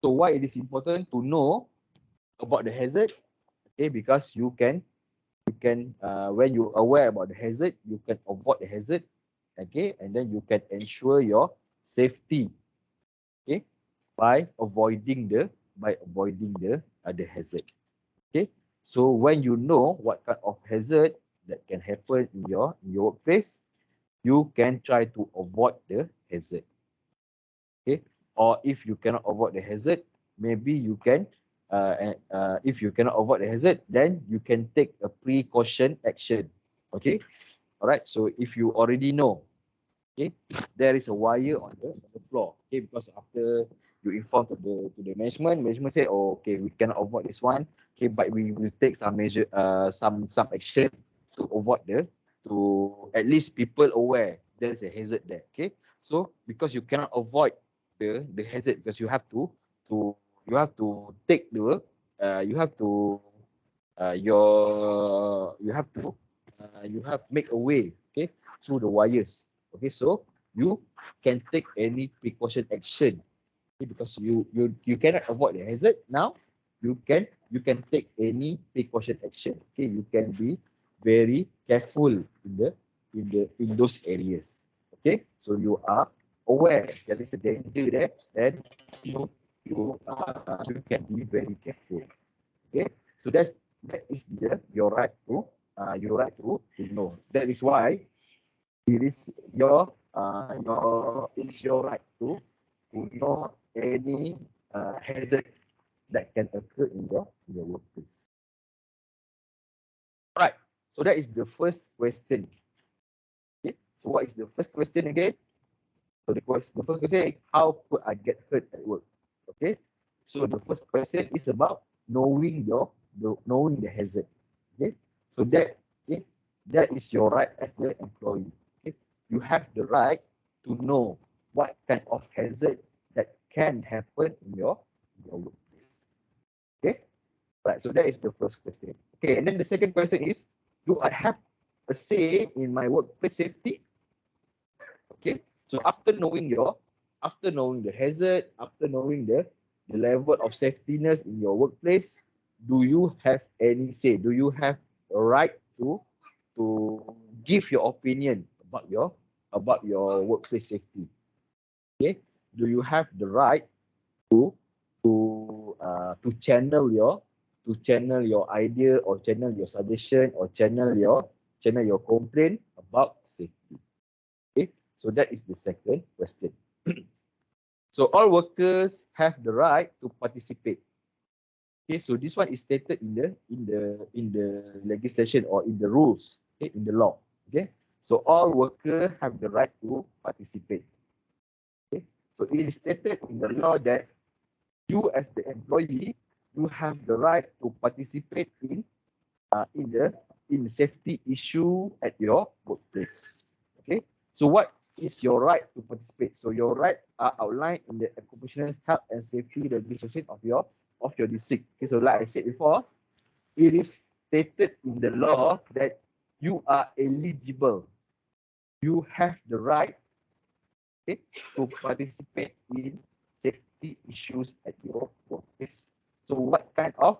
So why it is important to know about the hazard? Okay, because you can when you aware about the hazard, you can avoid the hazard. Okay, and then you can ensure your safety. Okay, by avoiding the hazard. Okay, so when you know what kind of hazard that can happen in your workplace, you can try to avoid the hazard. Okay, or if you cannot avoid the hazard, maybe you can if you cannot avoid the hazard, then you can take a precaution action. Okay, all right. So if you already know, okay, there is a wire on the floor. Okay, because after you inform to the management say, oh, okay, we cannot avoid this one. Okay, but we will take some measure, some action to avoid to at least people aware there is a hazard there. Okay, so because you cannot avoid the hazard, because you have to you have to take the you have to you have make a way, okay, through the wires. Okay, so you can take any precaution action, okay, because you cannot avoid the hazard. Now you can take any precaution action. Okay, you can be very careful in those areas. Okay, so you are aware there is a danger there, then you can be very careful. Okay, so that is your right to know. That is why it is it is your right to know any hazard that can occur in your workplace. Right. So that is the first question. Okay. So what is the first question again? So the first question is, how could I get hurt at work? Okay. So the first question is about knowing knowing the hazard. Okay. So okay, that is your right as the employee. Okay. You have the right to know what kind of hazard that can happen in your workplace. Okay. Right. So that is the first question. Okay. And then the second question is, do I have a say in my workplace safety? Okay, so after knowing the hazard, after knowing the level of safetiness in your workplace, do you have any say? Do you have a right to give your opinion about your workplace safety? Okay, do you have the right to to channel your idea, or channel your suggestion, or channel your complaint about safety? Okay, so that is the second question. So all workers have the right to participate. Okay, so this one is stated in the legislation, or in the rules, okay, in the law. Okay, so all workers have the right to participate. Okay, so it is stated in the law that you as the employee, you have the right to participate in safety issue at your workplace. Okay, so what is your right to participate? So your right are outlined in the occupational health and safety regulation of your district. Okay, so like I said before, it is stated in the law that you are eligible, you have the right, okay, to participate in safety issues at your workplace. So what kind of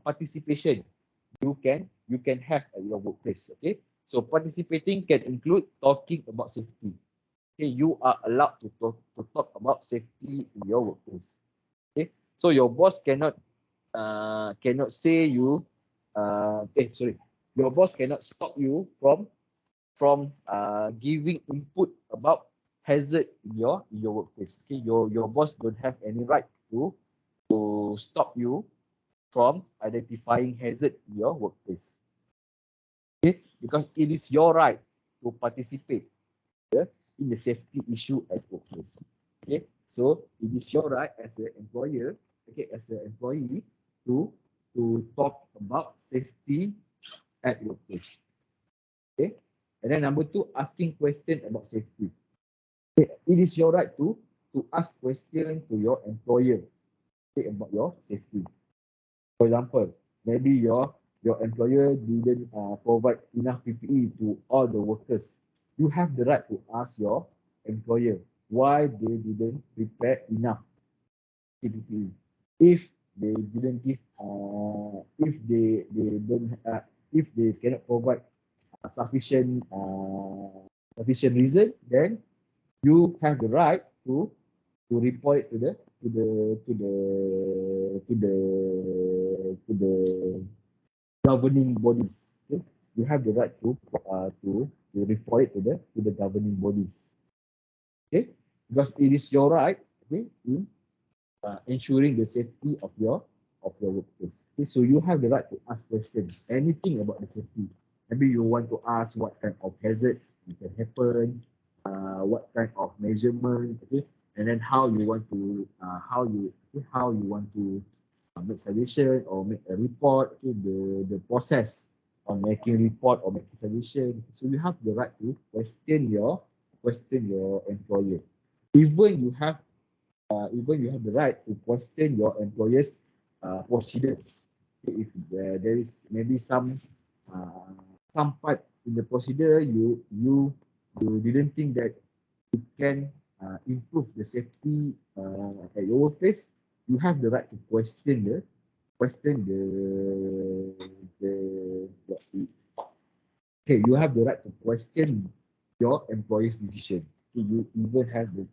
participation you can have at your workplace? Okay, so participating can include talking about safety. Okay, you are allowed to talk about safety in your workplace. Okay, so your boss cannot say you sorry, your boss cannot stop you from giving input about hazard in your workplace. Okay, your boss don't have any right to stop you from identifying hazard in your workplace. Okay, because it is your right to participate, yeah, in the safety issue at workplace. Okay, so it is your right as an employer, okay, as an employee to talk about safety at workplace. Okay, and then number two, asking question about safety. Okay, it is your right to ask question to your employer, okay, about your safety. For example, maybe your employer didn't provide enough PPE to all the workers. You have the right to ask your employer, why they didn't prepare enough PPE. If they didn't give, if they don't, if they cannot provide sufficient reason, then you have the right to report it to the governing bodies. Okay? You have the right to report it to the governing bodies. Okay, because it is your right. Okay, in ensuring the safety of your workplace. Okay, so you have the right to ask questions, anything about the safety. Maybe you want to ask what kind of hazard can happen, what kind of measurement, okay, and then how you want to make suggestion or make a report, okay, the process on making report or making suggestion. So you have the right to question your employer. Even you have even you have the right to question your employer's procedures. If there is maybe some part in the procedure you didn't think that it can improve the safety at your workplace, you have the right to question the okay, you have the right to question your employer's decision. Okay, you even have the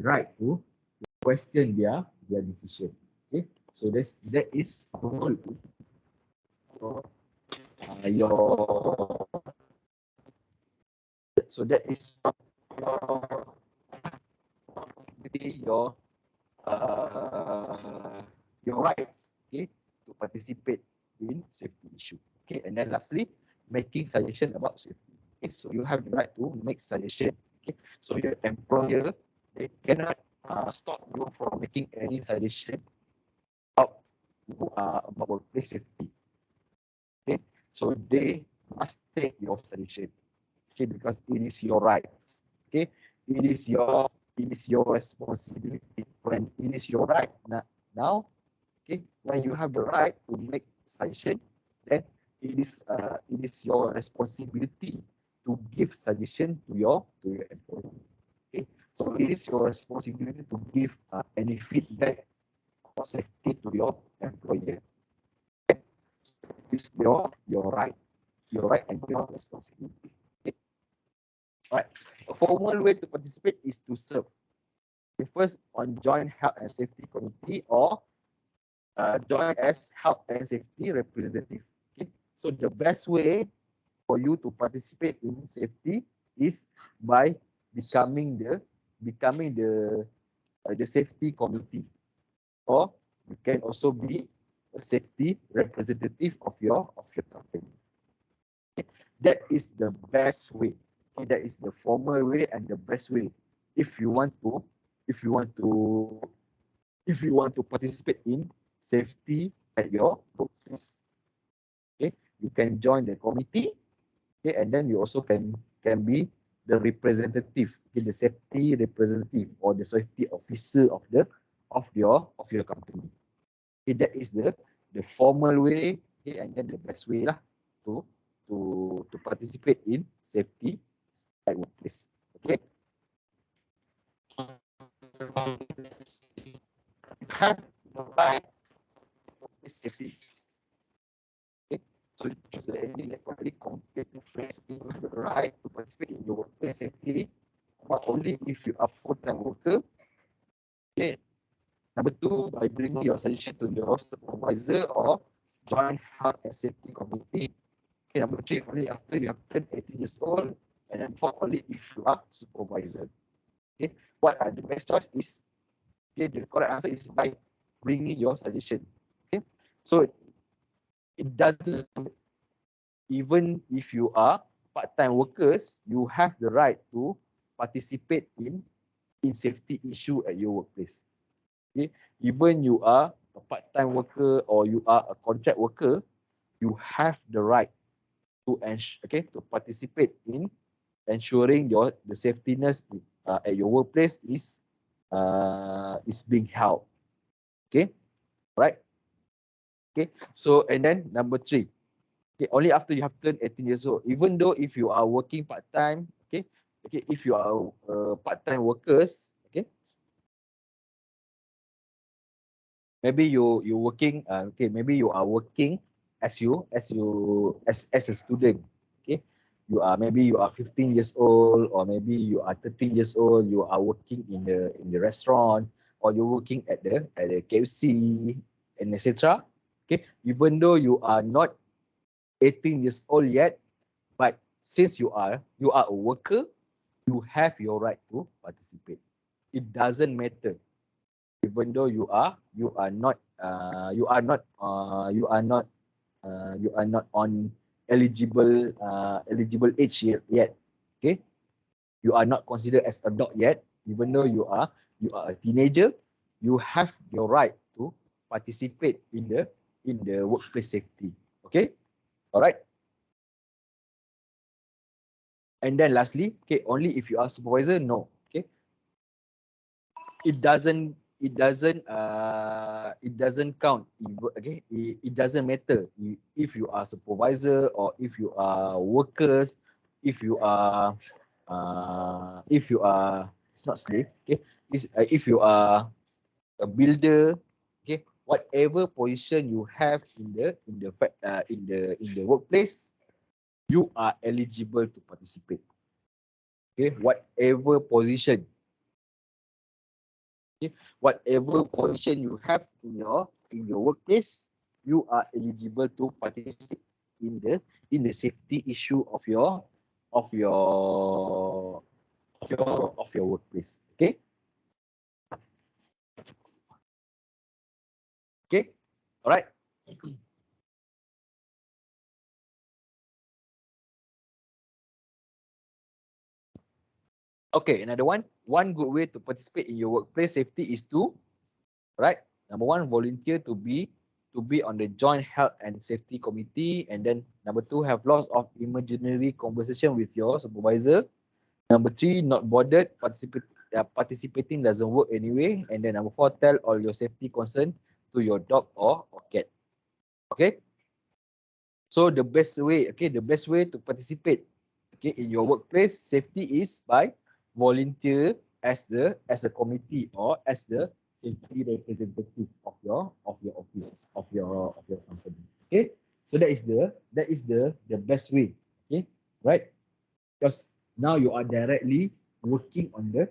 right to question their decision. Okay, so that is your so that is your your rights. Okay, to participate in safety issue. Okay, and then lastly, making suggestion about safety. Okay, so you have the right to make suggestion. Okay, so your employer, they cannot stop you from making any suggestion about workplace safety. Okay, so they must take your suggestion. Okay, because it is your rights. Okay, it is your responsibility. When it is your right now, okay, when you have the right to make suggestion, then it is your responsibility to give suggestion to your employee. Okay, so it is your responsibility to give any feedback or safety to your employer. Okay? It's your right and your responsibility. Okay? All right. A formal way to participate is to serve. Okay, first, on joint health and safety committee or join as health and safety representative. Okay, so the best way for you to participate in safety is by becoming the safety committee, or you can also be a safety representative of your company. Okay, that is the best way. Okay, that is the formal way and the best way if you want to if you want to if you want to participate in safety at your workplace. Okay, you can join the committee. Okay, and then you also can be the representative, okay, the safety representative or the safety officer of your company. Okay, that is the formal way, okay, and then the best way lah to to participate in safety at workplace. Okay. You have the right to safety. Okay. So if the any electronically complicated phrase, you have the right to participate in your workplace safety, but only if you are full-time worker. Okay. Number two, by bringing your suggestion to your supervisor or joint health and safety committee. Okay, number three, only after you have turned 18 years old, and then four, only if you are supervisor. Okay, what are the best choice is, okay, the correct answer is by bringing your suggestion. Okay, so it doesn't, even if you are part-time workers, you have the right to participate in safety issue at your workplace. Okay, even you are a part-time worker or you are a contract worker, you have the right to to participate in ensuring the safetyness at your workplace is being held. Okay, right? Okay, so and then number three, okay, only after you have turned 18 years old, even though if you are working part-time, okay, if you are part-time workers, maybe you're working. Okay, maybe you are working as a student. Okay, maybe you are 15 years old, or maybe you are 13 years old. You are working in the restaurant, or you're working at the KFC and etc. Okay, even though you are not 18 years old yet, but since you are a worker, you have your right to participate. It doesn't matter, even though you are not on eligible age yet. Okay, you are not considered as adult yet. Even though you are a teenager, you have your right to participate in the workplace safety. Okay, all right. And then lastly, okay, only if you are supervisor, no. Okay, it doesn't count. Okay, it doesn't matter if you are supervisor, or if you are workers, if you are it's not slave. Okay, if you are a builder. Okay, whatever position you have in the workplace, you are eligible to participate. Okay, whatever position you have in your workplace, you are eligible to participate in the safety issue of your of your workplace. Okay, okay, all right. Okay, another one good way to participate in your workplace safety is to, right, number one, volunteer to be on the joint health and safety committee. And then number two, have lots of imaginary conversation with your supervisor. Number three, not bothered, participating doesn't work anyway. And then number four, tell all your safety concern to your dog or cat. Okay, so the best way to participate, okay, in your workplace safety is by volunteer as a committee, or as the safety representative of your office, of your company. Okay, so that is the best way. Okay, right, because now you are directly working on the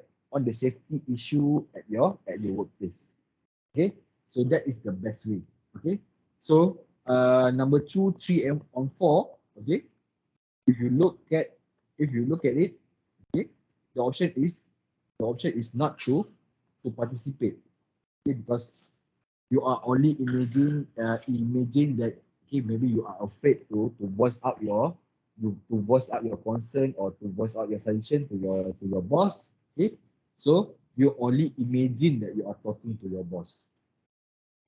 safety issue at your workplace. Okay, so that is the best way. Okay, so number 2, 3, and on 4. Okay, if you look at it, okay, the option is not to participate. Okay, because you are only imagine that, okay, maybe you are afraid to voice out your concern, or to voice out your suggestion to your boss. Okay, so you only imagine that you are talking to your boss.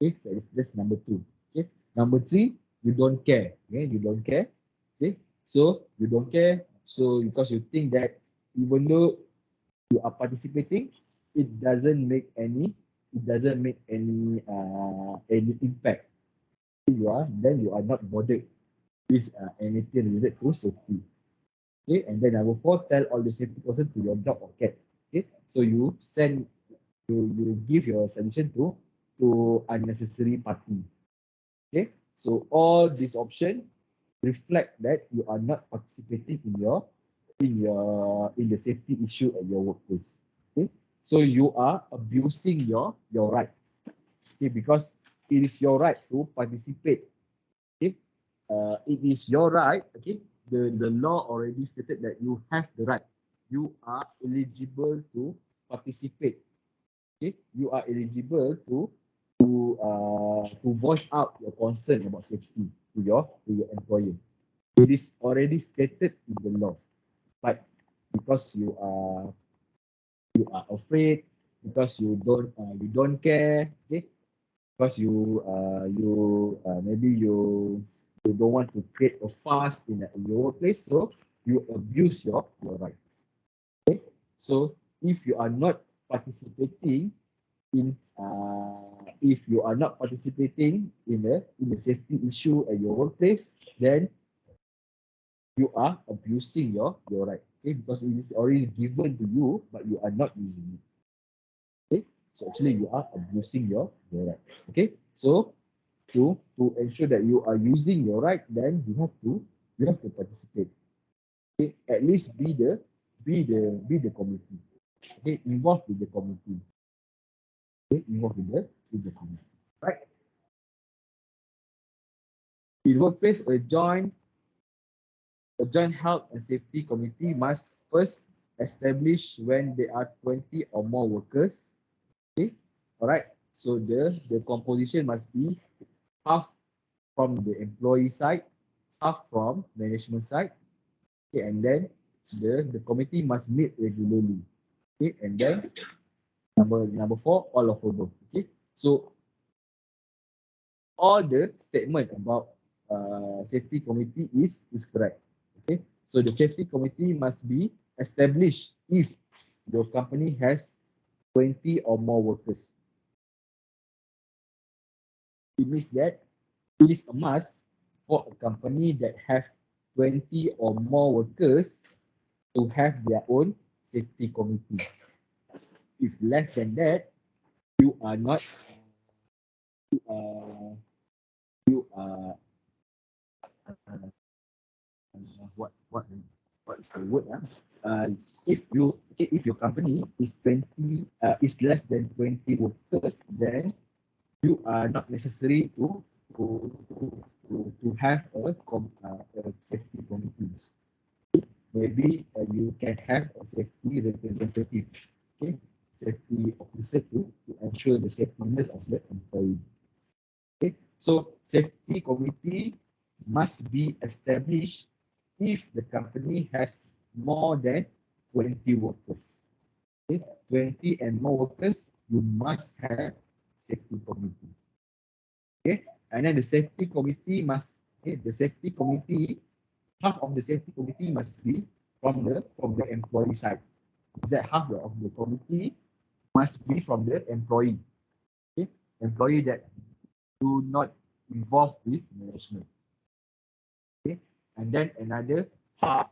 Okay, so that's number 2. Okay, number 3, you don't care. Okay, you don't care. Okay, so you don't care. So because you think that even though you are participating, it doesn't make any impact. Then you are not bothered with anything related to safety. Okay, and then number 4, tell all the safety person to your dog or cat. Okay, so you give your suggestion to unnecessary party. Okay, so all these options reflect that you are not participating in the safety issue at your workplace. Okay, so you are abusing your rights. Okay, because it is your right to participate. Okay, it is your right. Okay, the law already stated that you have the right. You are eligible to participate. Okay, you are eligible to voice out your concern about safety to your employer. It is already stated in the law, but because you are afraid, because you don't care. Okay, because maybe you don't want to create a fuss in your workplace, so you abuse your rights. Okay, so if you are not participating if you are not participating in the safety issue at your workplace, then you are abusing your right. Okay, because it is already given to you, but you are not using it. Okay, So actually you are abusing your right. Okay. So to ensure that you are using your right, then you have to participate. Okay. At least be the committee. Okay. Involved with the committee. Okay. Involved with the committee. Right. In workplace, a joint health and safety committee must first establish when there are 20 or more workers. Okay. All right. So the composition must be half from the employee side, half from management side. Okay, and then the committee must meet regularly. Okay, and then number four, all of above. Okay, so all the statement about safety committee is correct. Okay, so the safety committee must be established if your company has 20 or more workers. It means that it is a must for a company that have 20 or more workers to have their own safety committee. If less than that, you are not, uh, you are, what is the word? If your company is 20, is less than 20 workers, then you are not necessary to, to have a safety committee. Maybe you can have a safety representative, okay, safety officer to ensure the safetyness of the employee. Okay, so safety committee must be established if the company has more than 20 workers. Okay, 20 and more workers, you must have safety committee. Okay, and then the safety committee must, okay, the safety committee, half of the safety committee must be from the employee side. Is that half of the committee must be from the employee. Okay, employee that do not involve with management. Okay, and then another half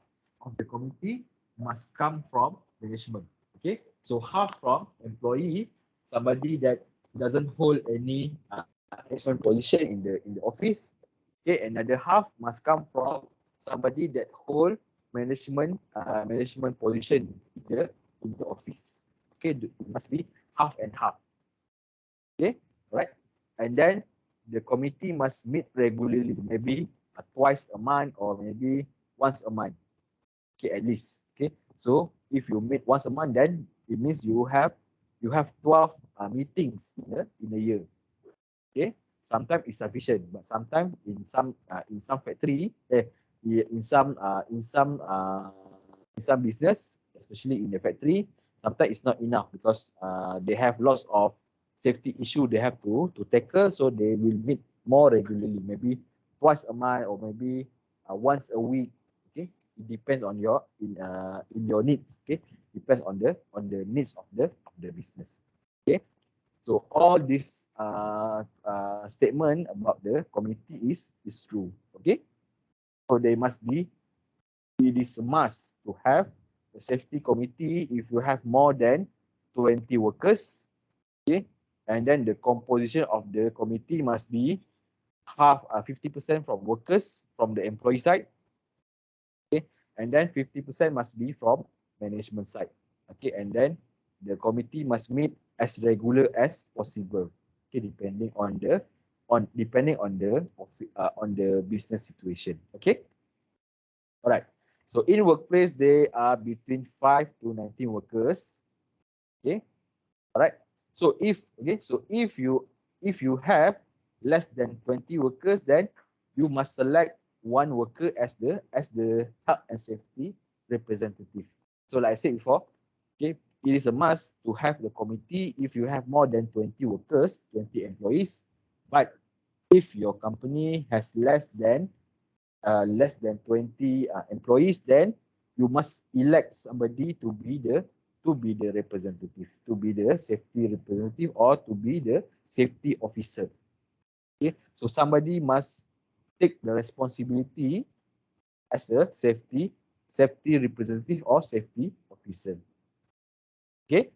of the committee must come from management. Okay, so half from employee, somebody that doesn't hold any management position in the office. Okay, another half must come from somebody that hold management position in the office. Okay, it must be half and half. Okay, right? And then the committee must meet regularly, maybe twice a month or maybe once a month. Okay, at least. Okay, so if you meet once a month, then it means you have 12 meetings in a year. Okay, sometimes it's sufficient, but sometimes in some factory, in some business, especially in the factory, sometimes it's not enough because they have lots of safety issue they have to tackle, so they will meet more regularly, maybe twice a month or maybe once a week. Okay, it depends on in your needs. Okay, depends on the needs of the business. Okay, so all this statement about the committee is true. Okay, so they must be, it is a must to have a safety committee if you have more than 20 workers. Okay, and then the composition of the committee must be half 50% from workers from the employee side. Okay, and then 50% must be from management side. Okay, and then the committee must meet as regular as possible. Okay, depending on the business situation. Okay, all right. So in workplace, they are between 5 to 19 workers. Okay, all right. So if you have less than 20 workers, then you must select one worker as the health and safety representative. So like I said before, okay, it is a must to have the committee if you have more than 20 workers, 20 employees. But if your company has less than 20 employees, then you must elect somebody to be the representative, to be the safety representative, or to be the safety officer. Okay, so somebody must take the responsibility as a safety representative or safety officer. Okay,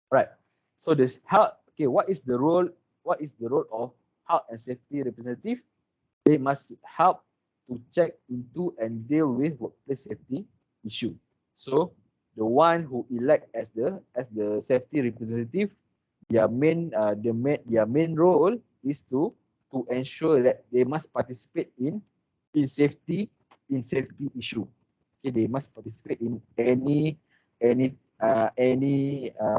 right. So this health, okay, what is the role? What is the role of health and safety representative? They must help to check into and deal with workplace safety issue. So the one who elect as the safety representative, their main role is to ensure that they must participate in safety issue. Okay, they must participate in any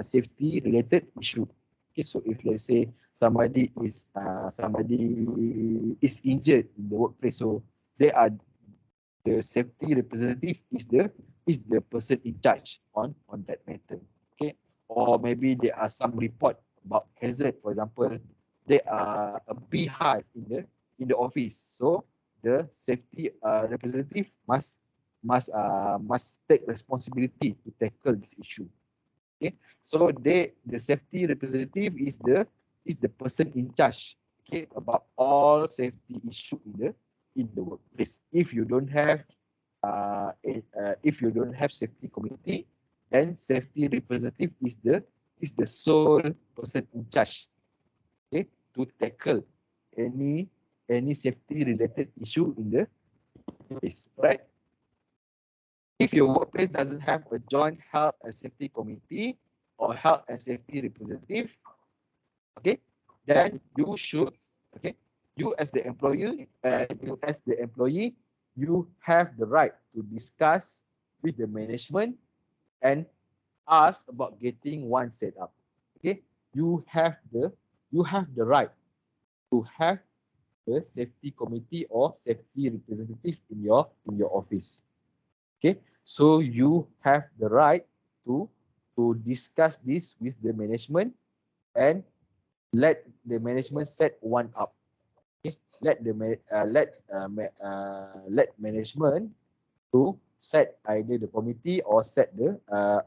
safety related issue. Okay, so if let's say somebody is injured in the workplace, so they are the safety representative is the person in charge on that matter. Okay, or maybe there are some report about hazard. For example, there are a beehive in the office, so the safety representative must take responsibility to tackle this issue. Okay, so the safety representative is the person in charge, okay, about all safety issue in the workplace. If you don't have safety committee, then safety representative is the sole person in charge, okay, to tackle any safety related issue in the workplace, right? If your workplace doesn't have a joint health and safety committee or health and safety representative, okay, then you should, okay, you as the employee, you have the right to discuss with the management and ask about getting one set up. Okay, you have the right to have the safety committee or safety representative in your office. Okay, so you have the right to discuss this with the management and let the management set one up. Okay, let management to set either the committee or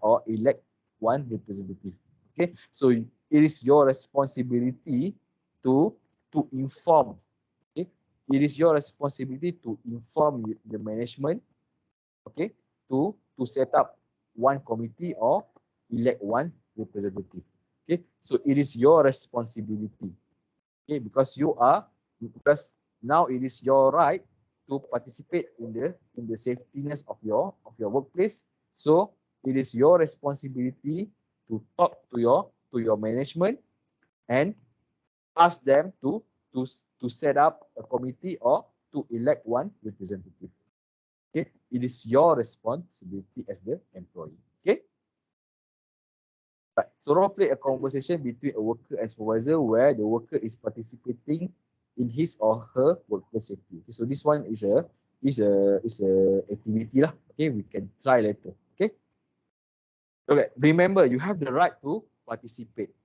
or elect one representative. Okay, so it is your responsibility to inform. Okay, it is your responsibility to inform the management, okay, to set up one committee or elect one representative. Okay, so it is your responsibility. Okay, because now it is your right to participate in the safetiness of your workplace. So it is your responsibility to talk to your management and ask them to set up a committee or to elect one representative. Okay, it is your responsibility as the employee. Okay, right. So role play a conversation between a worker and supervisor where the worker is participating in his or her workplace safety. Okay, so this one is a activity lah. Okay, we can try later. Okay. Okay. Remember, you have the right to participate.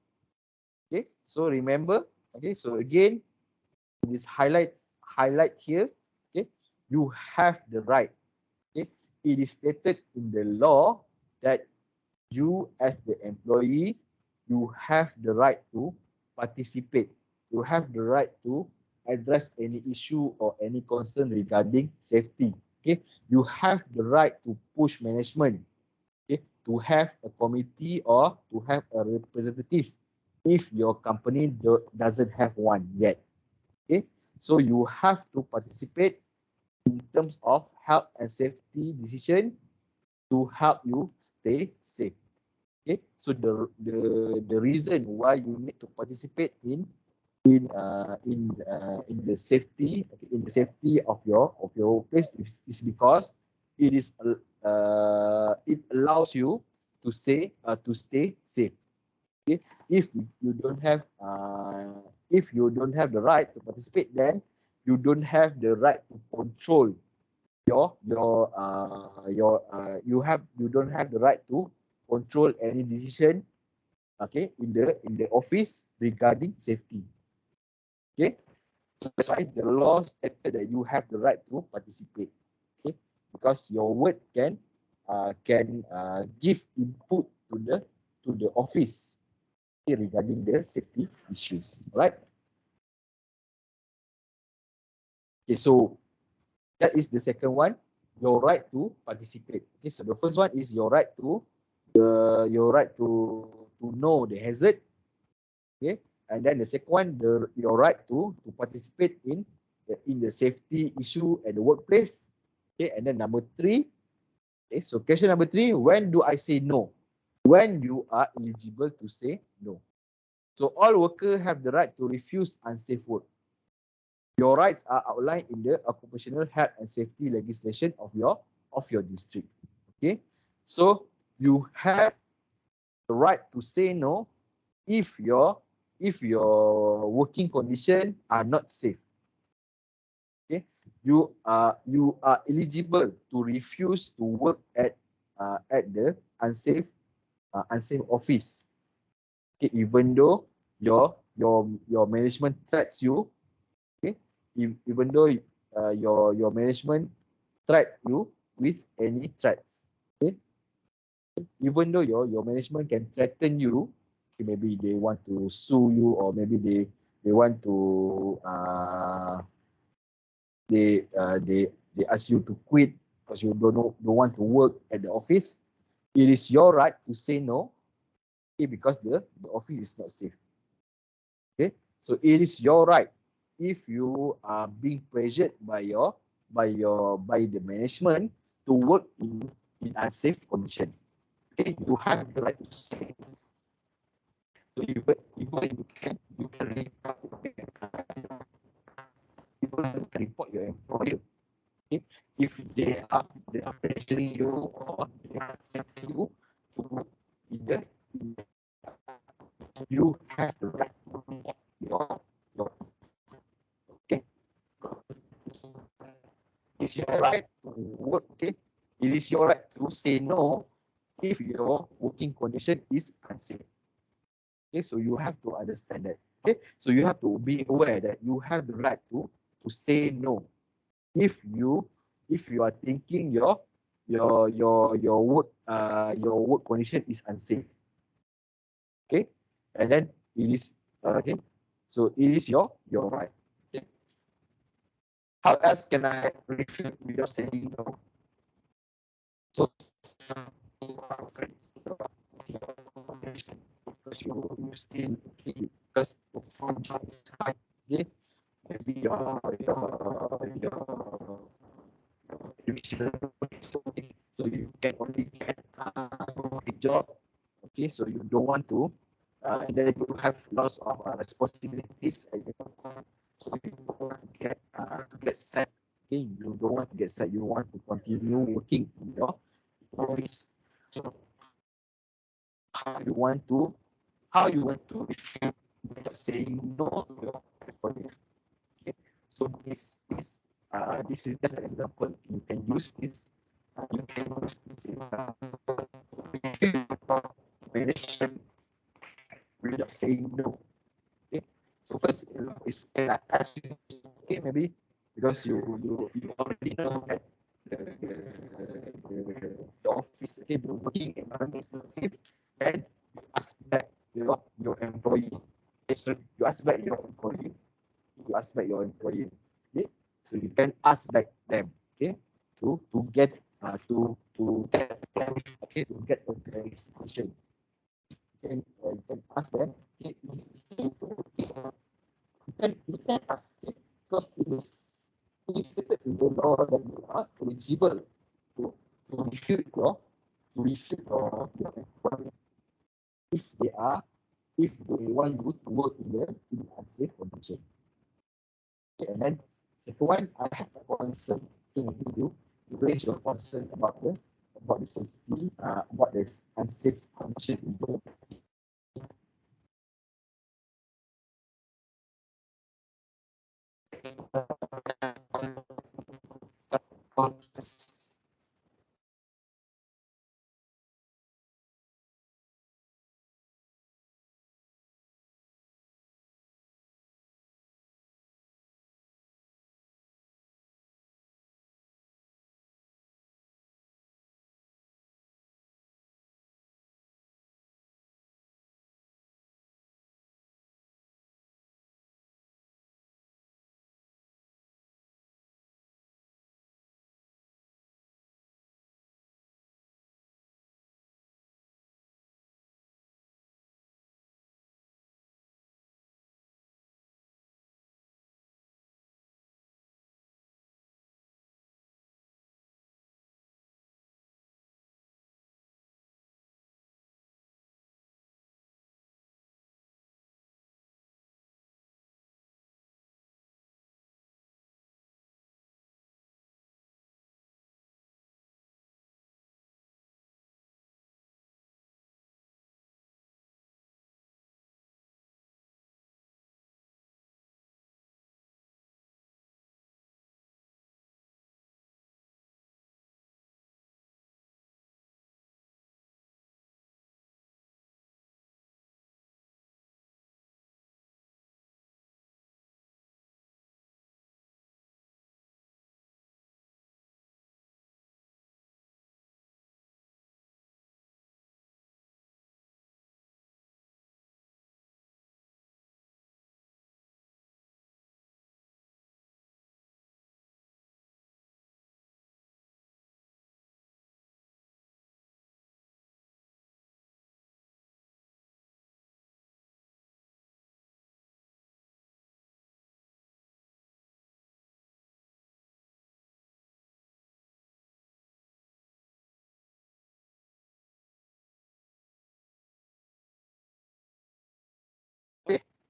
Okay. So remember. Okay. So again, this highlight here. Okay. You have the right. Okay. It is stated in the law that you as the employee, you have the right to participate. You have the right to address any issue or any concern regarding safety. Okay, you have the right to push management. Okay, to have a committee or to have a representative if your company doesn't have one yet. Okay, so you have to participate in terms of health and safety decision to help you stay safe. Okay, so the reason why you need to participate in the safety, okay, in the safety of your workplace is because it allows you to stay safe. Okay, if you don't have the right to participate, then you don't have the right to control you don't have the right to control any decision, okay, in the office regarding safety. Okay, so that's why the law stated that you have the right to participate. Okay, because your word can give input to the office, okay, regarding the safety issue. Right. Okay, so that is the second one, your right to participate. Okay, so the first one is your right to know the hazard. Okay, and then the second one, your right to participate in the safety issue at the workplace. Okay, and then number three. Okay, so question number three, when do I say no? When you are eligible to say no. So all workers have the right to refuse unsafe work. Your rights are outlined in the occupational health and safety legislation of your district. Okay, so you have the right to say no if your working condition are not safe. Okay, you are eligible to refuse to work at the unsafe office. Okay, even though your management threats you. Okay, even though your management threat you with any threats. Okay, even though your management can threaten you, okay, maybe they want to sue you, or maybe they want to they ask you to quit because you don't want to work at the office. It is your right to say no, okay, because the office is not safe. Okay, so it is your right. If you are being pressured by the management to work in unsafe condition, okay, you have the right to say. So you can report your employer. Okay? If they are pressuring you, or they are sending you to either you have the right to report your okay. It's your right to work. Okay, it is your right to say no if your working condition is unsafe. Okay, so you have to understand that. Okay, so you have to be aware that you have the right to say no if you are thinking your work condition is unsafe. Okay, and then it is okay. So it is your right. Okay. How else can I refute without saying no? So you are afraid of your condition because you still okay, because from job is high. Okay, maybe your education is okay, so you can only get a job. Okay, so you don't want to, and then you have lots of responsibilities at your time. So you don't want to get sad. Okay, you don't want to get sad. You want to continue working in your office. So how you want to refute without saying no to your employer. Okay, so this is just an example. You can use this. You can use this example to refute your management without saying no. Okay, so first is can I ask you, okay, maybe because you already know that the office, okay, the working environment is not safe, and you ask back your employee. Okay, so you ask back your employee. You ask back your employee. Okay, so you can ask back them. Okay, to get okay, to get a clarification. You can ask them. Okay, is it safe to work? You can ask it because it is stated in the law that you are eligible to refute your employer if they want you to work in unsafe condition. Okay, and then second one, I have a concern. Okay, maybe you raise your concern about the safety, about the unsafe condition in the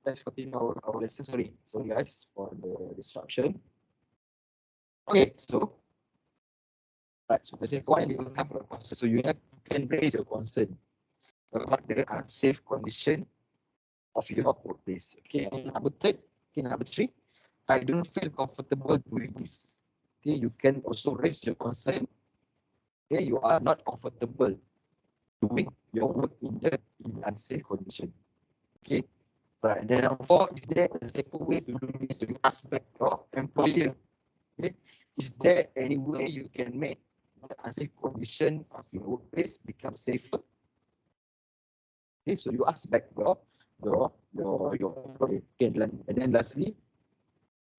let's continue our lesson. Sorry guys for the disruption. Okay, so right, so the second one you have a concern. So you can raise your concern about the unsafe condition of your workplace. Okay, and number three, I don't feel comfortable doing this. Okay, you can also raise your concern. Okay, you are not comfortable doing your work in unsafe condition. Okay, right. And then number four, is there a safer way to do this? To ask back your employer. Okay, is there any way you can make the unsafe condition of your workplace become safer? Okay, so you ask back your employer. Okay, and then lastly,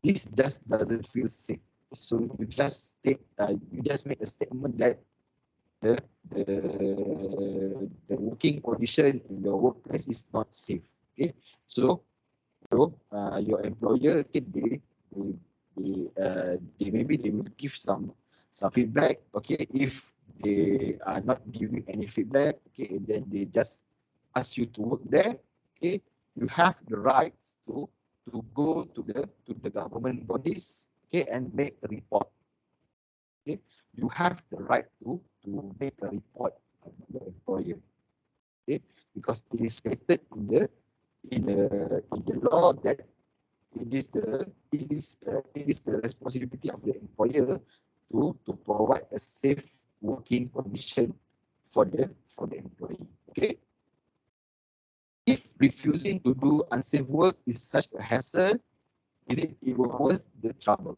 this just doesn't feel safe. So you just make a statement that the working condition in your workplace is not safe. Okay, so your employer, okay, they will give some feedback. Okay, if they are not giving any feedback, okay, and then they just ask you to work there. Okay, you have the right to go to the government bodies, okay, and make a report. Okay, you have the right to make a report of your employer. Okay, because it is stated in the law that it is the responsibility of the employer to provide a safe working condition for the employee. Okay, if refusing to do unsafe work is such a hassle, is it even worth the trouble?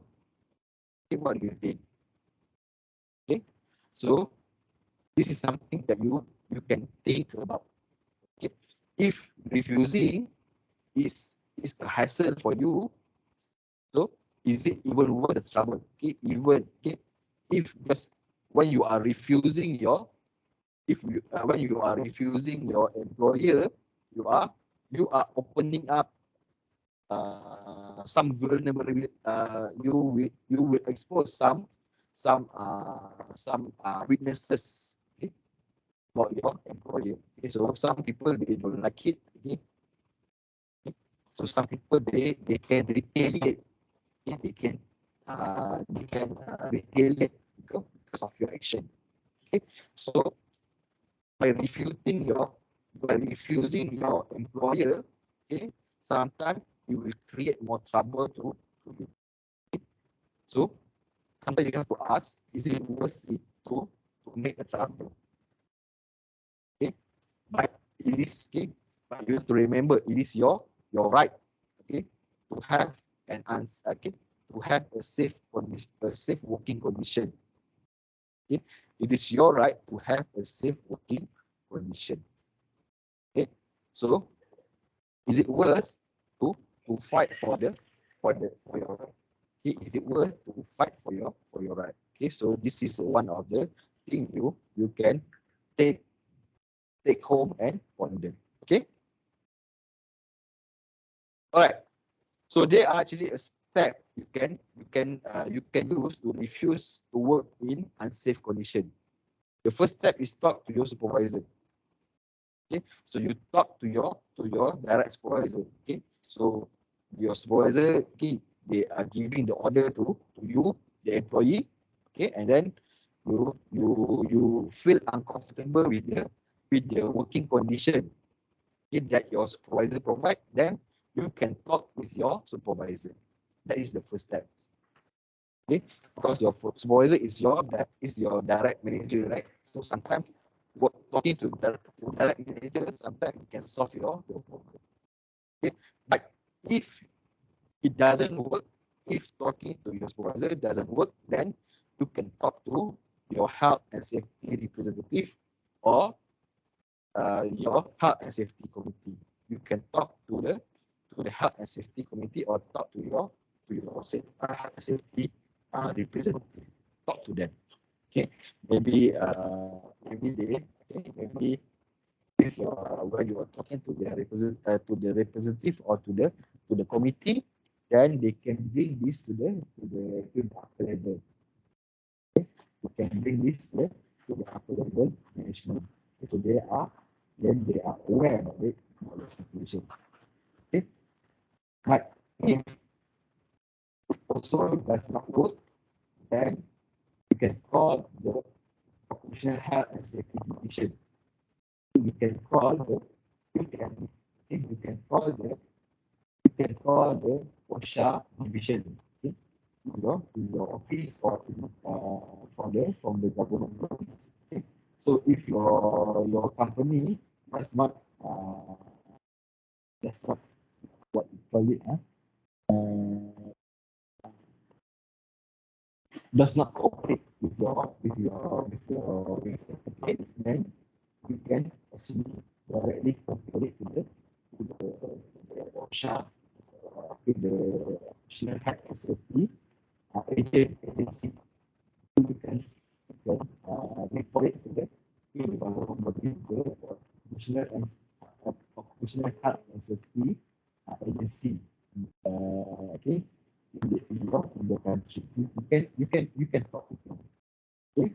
Okay, what do you think? Okay, so this is something that you can think about. Okay, if refusing is a hassle for you, so is it even worth the trouble? Okay, if just when you are refusing your when you are refusing your employer, you are opening up some vulnerability. You will expose some weaknesses, okay, about your employer. Okay, so some people they don't like it. Okay, so some people they can retaliate. Okay? They can retaliate because of your action. Okay, so by refusing your employer, okay, sometimes you will create more trouble to you. Okay? So sometimes you have to ask, is it worth it to make a trouble? Okay, but it is, okay, but you have to remember it is your right, okay, to have an answer, okay, to have a safe condition, a safe working condition. Okay, it is your right to have a safe working condition. Okay, so is it worth to fight for your right? Okay, is it worth to fight for your right? Okay, so this is one of the thing you can take home and ponder. Okay, all right. So there are actually a step you can use to refuse to work in unsafe condition. The first step is talk to your supervisor. Okay, so you talk to your direct supervisor. Okay, so your supervisor, okay, they are giving the order to you, the employee. Okay, and then you feel uncomfortable with the working condition, okay, that your supervisor provide. Then you can talk with your supervisor. That is the first step. Okay, because your supervisor is your direct manager, right? So sometimes talking to direct manager, sometimes it can solve your problem. Okay, but if it doesn't work, if talking to your supervisor doesn't work, then you can talk to your health and safety representative or your health and safety committee. You can talk to the health and safety committee or talk to your health and safety representative. Talk to them. Okay, maybe they, okay, maybe if you are when you are talking to the representative or to the committee, then they can bring this to the upper level. Okay, you can bring this to the upper level management. Okay, so they are aware of it, about the situation. Okay, But if also does not work, then you can call the occupational health and safety division. You can call the you can you can call the OSHA division. Okay? In your office or from the government office. Okay? So if your company does not that's not what you call it, does not cooperate with your company, then you can actually directly compare it to the OSHA, with the National Health and Safety agency. You can report it to the government body, the National Health and Safety agency. Okay, in the country, you can talk to them. Okay,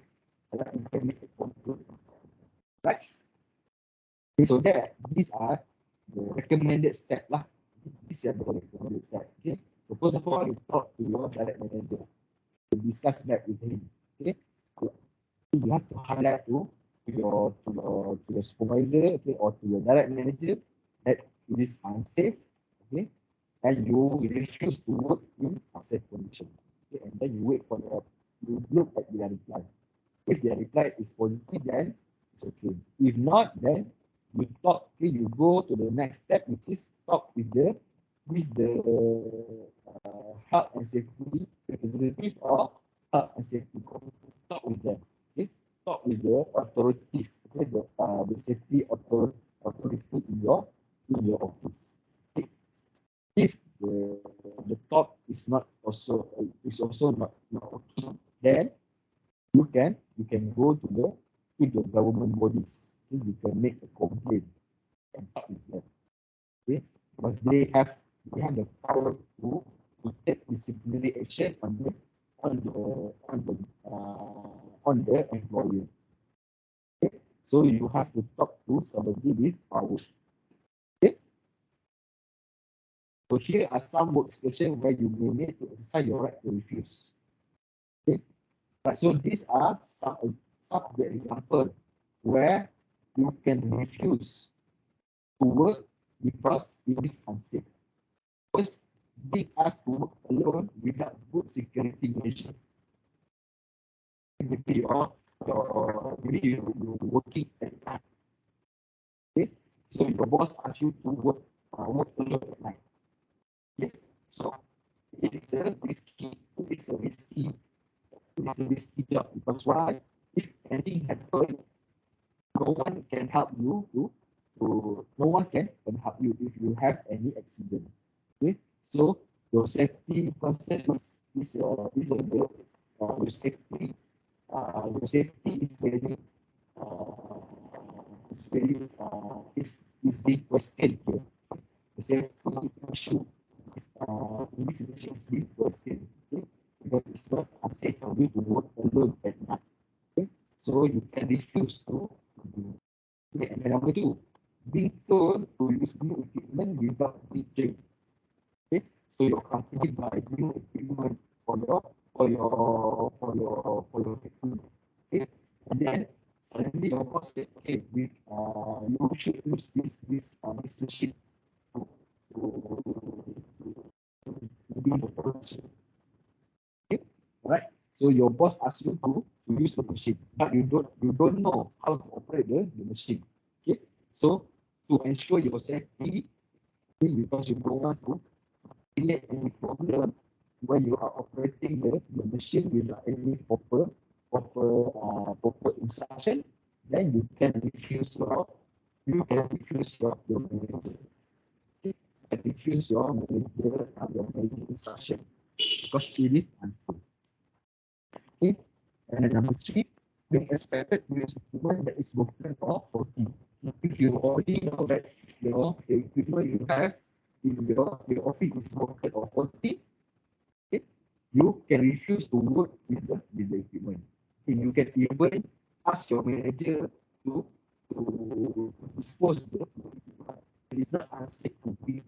you can make a complaint, right? Okay, so that these are the recommended step lah. These are the recommended step. Okay, so first of all, you talk to your direct manager, you discuss that with him. Okay, you have to highlight to your supervisor, okay, or to your direct manager that it is unsafe, okay, and you refuse to work in unsafe condition. Okay, and then you wait for you look at their reply. If their reply is positive, then it's okay. If not, then you talk. Okay, you go to the next step, which is talk with the health and safety representative or health and safety. Talk with them. Okay, talk with the authority. Okay, the safety authority in your office. Okay. If the talk is also not okay, then you can go to the government bodies. Okay? You can make a complaint and talk with them. Okay, because they have the power to take disciplinary action on the employer. Okay? So you have to talk to somebody with power. Okay? So here are some work situations where you may need to exercise your right to refuse. Okay? Right, so these are some of the examples where you can refuse to work because it is unsafe. First, being asked to work alone without good security measures. Maybe you're working at night. Okay, so your boss asks you to work alone at night. Okay, so it is a risky job, because why? If anything happens, no one can help you no one can help you if you have any accident. Okay, so your safety concern is your safety is very is being questioned here. The safety issue in this situation is being questioned. Okay, because it's not unsafe for you to work alone at night. Okay, so you can refuse to do. Okay, and then number two, being told to use new equipment without being trained. Okay, so your company buy new equipment for your factory. Okay, and then suddenly your boss said, okay, you should use this machine to do the production. Okay, right? So your boss asks you to use the machine, but you don't know how to operate the machine. Okay, so to ensure your safety, because you don't want to create any problem when you are operating the machine without any proper instruction, then you can refuse your manager. Okay? You can refuse your manager instruction because it is unsafe. Okay, and then number three, being expected to use equipment that is broken or faulty. If you already know that the equipment you have in your office is broken or faulty, okay, you can refuse to work with the equipment. Okay, you can even ask your manager to dispose the equipment. It is not unsafe to be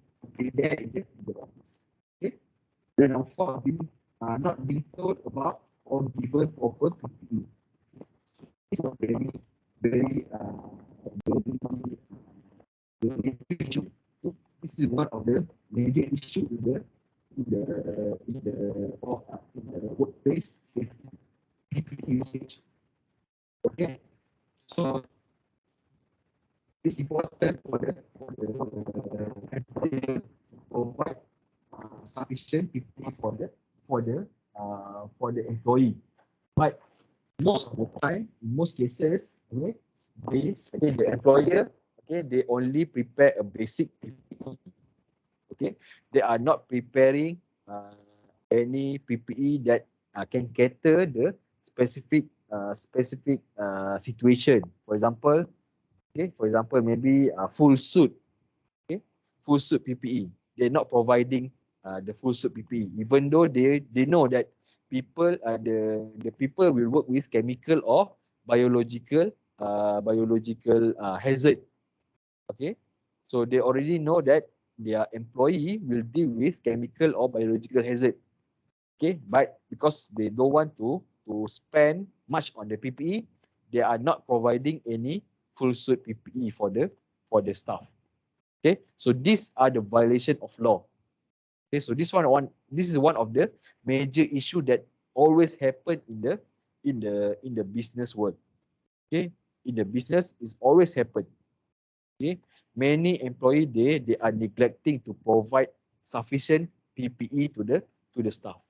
there in the office. The number 4 not being told about or given proper PPE. It's a very, very, very issue. This is one of the major issues in the workplace safety PPE usage. Okay, so it's important for the employer to provide sufficient PPE for the employee. But most of the time, in most cases, okay, the employer, okay, they only prepare a basic PPE. Okay, they are not preparing any PPE that can cater the specific situation. For example, maybe a full suit, okay, full suit PPE. They're not providing the full suit PPE, even though they know that the people will work with chemical or biological hazard. Okay, so they already know that their employee will deal with chemical or biological hazard. Okay, but because they don't want to spend much on the PPE, they are not providing any full suit PPE for the staff. Okay, so these are the violation of law. Okay, so this is one of the major issue that always happen in the business world. Okay, in the business is always happen. Okay, many employee they are neglecting to provide sufficient PPE to the staff.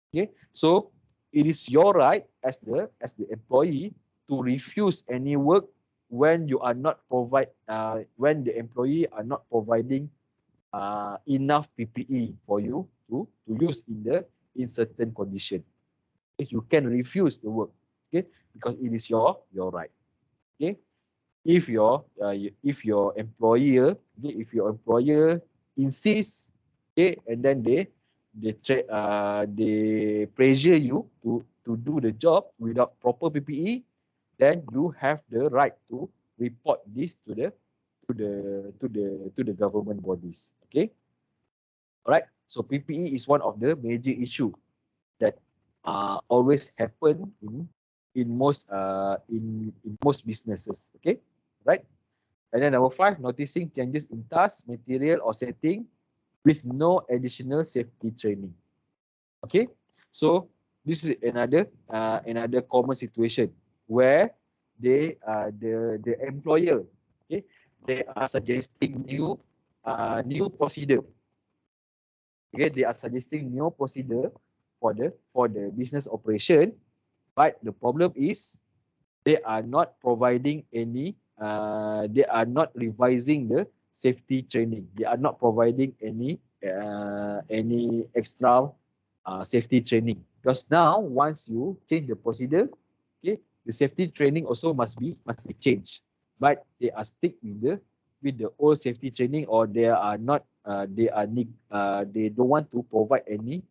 Okay, so it is your right as the employee to refuse any work when you are not when the employee are not providing enough PPE for you to use in certain condition. Okay, you can refuse the work, okay, because it is your right. Okay, if your employer, okay, if your employer insists, okay, and then they pressure you to do the job without proper PPE, then you have the right to report this to the government bodies. Okay, all right. So PPE is one of the major issue that always happen in most businesses. Okay, right. And then number 5, noticing changes in task, material, or setting with no additional safety training. Okay, so this is another common situation where the employer, okay, they are suggesting new procedure. Okay, they are suggesting new procedure for the business operation, but the problem is they are not providing any they are not revising the safety training. They are not providing any extra safety training, because now once you change the procedure, okay, the safety training also must be changed, but they are stick with the old safety training, or they are not they don't want to provide any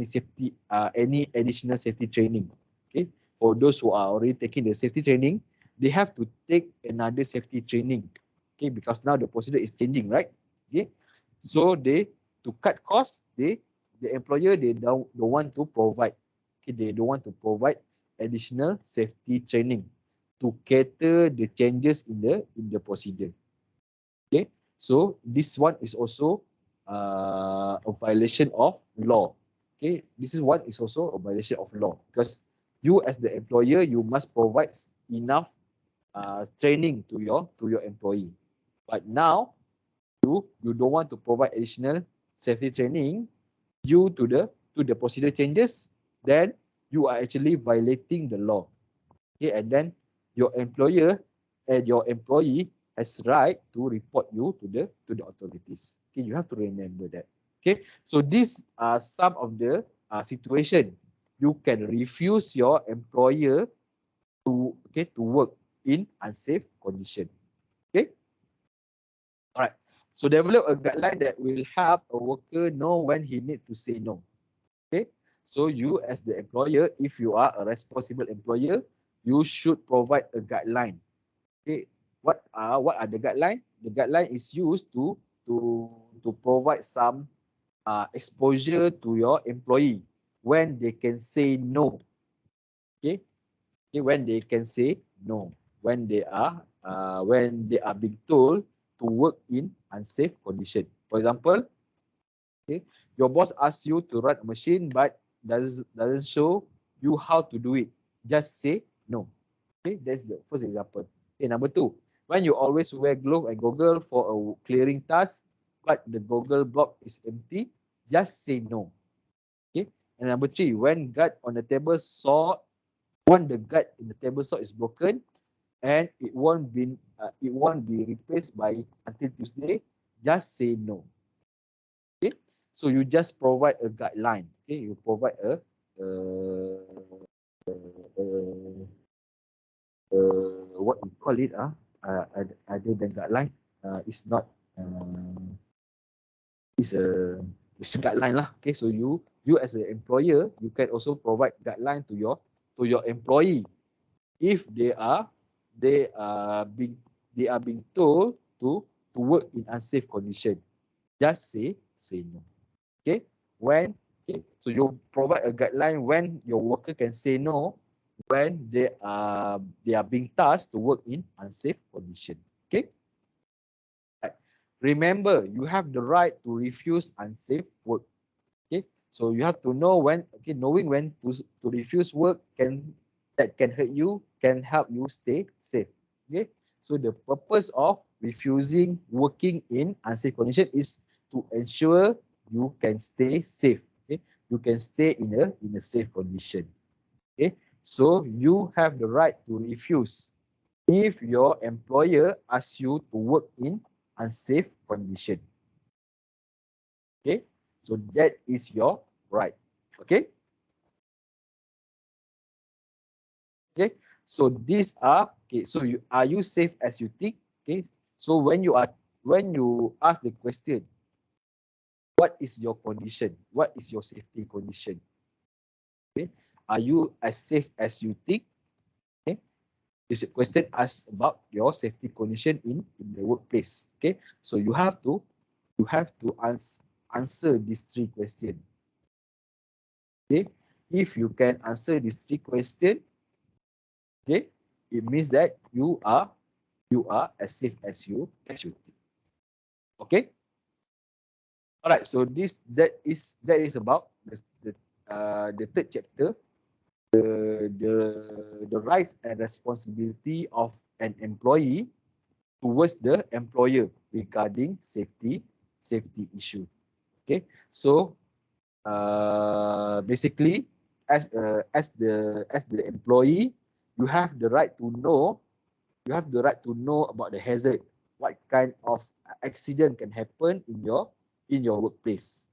safety any additional safety training. Okay, for those who are already taking the safety training, they have to take another safety training. Okay, because now the procedure is changing, right? Okay, so to cut costs, the employer, they don't want to provide. Okay, they don't want to provide additional safety training to cater the changes in the procedure. Okay, so this one is also a violation of law. Okay, this is one is also a violation of law, because you as the employer, you must provide enough training to your employee. But now you don't want to provide additional safety training due to the procedure changes, then you are actually violating the law. Okay, and then your employer and your employee has right to report you to the authorities. Okay, you have to remember that. Okay, so these are some of the situation you can refuse your employer to work in unsafe condition. Okay, all right. So develop a guideline that will help a worker know when he need to say no. Okay, so you as the employer, if you are a responsible employer, you should provide a guideline. Okay, what are the guideline? The guideline is used to provide some exposure to your employee when they can say no. Okay, okay, when they can say no, when they are being told to work in unsafe condition. For example, okay, your boss asks you to run a machine but doesn't show you how to do it. Just say no. Okay, that's the first example. Okay, number two, when you always wear glove and goggle for a clearing task, but the goggle block is empty, just say no. Okay, and number three, when guard on the table saw when the guard in the table saw is broken and it won't be replaced by until Tuesday, just say no. Okay, so you just provide a guideline. Okay, you provide what we call it other than guideline, it's not it's a guideline lah. Okay, so you as an employer, you can also provide guideline to your employee if they are being told to work in unsafe condition. Just say no. Okay, when okay, so you provide a guideline when your worker can say no when they are being tasked to work in unsafe condition. Okay, right. Remember, you have the right to refuse unsafe work. Okay, so you have to know when, okay, knowing when to refuse work that can hurt you can help you stay safe. Okay, so the purpose of refusing working in unsafe condition is to ensure you can stay safe. Okay, you can stay in a safe condition. Okay, so you have the right to refuse if your employer asks you to work in unsafe condition. Okay, so that is your right. Okay. Okay, so these are okay. So are you safe as you think? Okay, so when you ask the question, what is your condition? What is your safety condition? Okay, are you as safe as you think? Okay, this question asks about your safety condition in the workplace. Okay, so you have to answer these three questions. Okay, if you can answer these three questions, okay, it means that you are as safe as you think. Okay. All right. So that is about the third chapter, the rights and responsibility of an employee towards the employer regarding safety issue. Okay. So basically, as the employee, you have the right to know about the hazard, what kind of accident can happen in your workplace.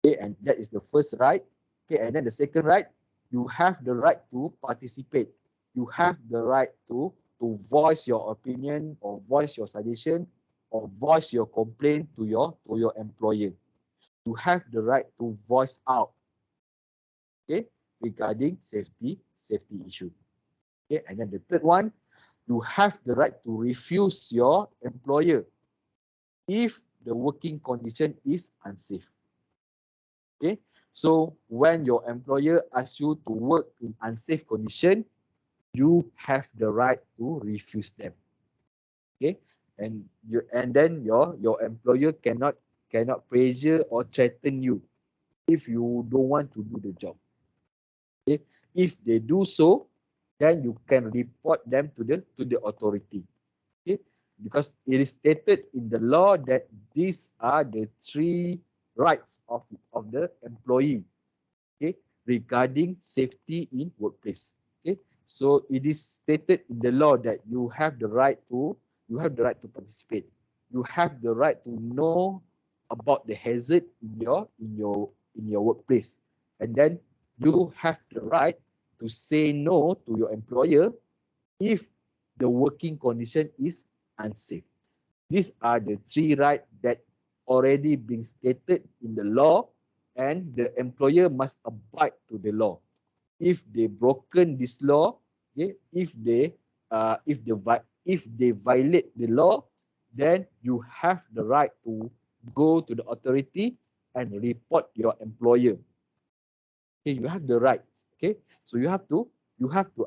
Okay, and that is the first right. Okay, and then the second right, you have the right to participate. You have the right to voice your opinion or voice your suggestion or voice your complaint to your employer. You have the right to voice out, okay, regarding safety issue. Okay, and then the third one, you have the right to refuse your employer if the working condition is unsafe. Okay, so when your employer asks you to work in unsafe condition, you have the right to refuse them. Okay, and then your employer cannot pressure or threaten you if you don't want to do the job. Okay, if they do so, then you can report them to the authority. Okay, because it is stated in the law that these are the three rights of the employee, okay, regarding safety in workplace. Okay, so it is stated in the law that you have the right to participate. You have the right to know about the hazard in your workplace, and then you have the right to say no to your employer if the working condition is unsafe. These are the three rights that already been stated in the law, and the employer must abide to the law. If they broken this law, okay, if they violate the law, then you have the right to go to the authority and report your employer. Okay, you have the rights. Okay, so you have to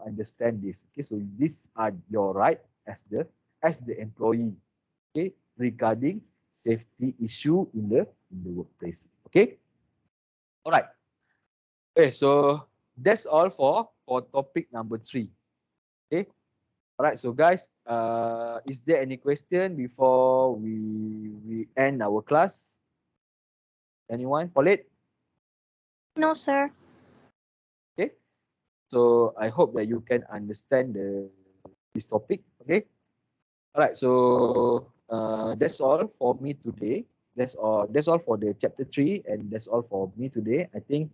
understand this. Okay, so these are your right as the employee. Okay, regarding safety issue in the workplace. Okay, all right. Okay, so that's all for topic number 3. Okay, all right. So guys, is there any question before we end our class? Anyone? Pauline? No, sir. Okay. So I hope that you can understand this topic. Okay. All right. So that's all for me today. That's all. That's all for the chapter 3, and that's all for me today. I think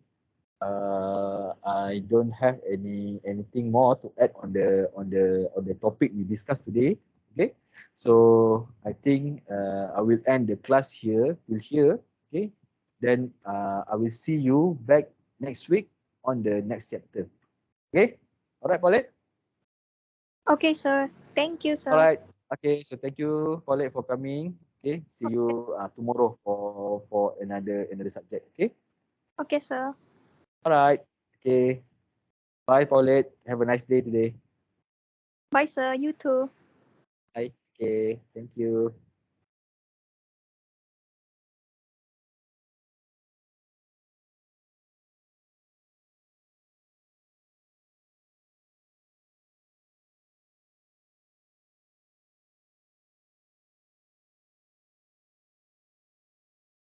I don't have anything more to add on the topic we discussed today. Okay. So I think I will end the class here till here. Okay. Then I will see you back next week on the next chapter. Okay. All right, Paulette. Okay, sir. Thank you, All sir. right. Okay. So thank you, Paulette, for coming. Okay. See you tomorrow for another subject. Okay. Okay, sir. All right. Okay. Bye, Paulette. Have a nice day today. Bye, sir. You too. Bye. Okay. Thank you.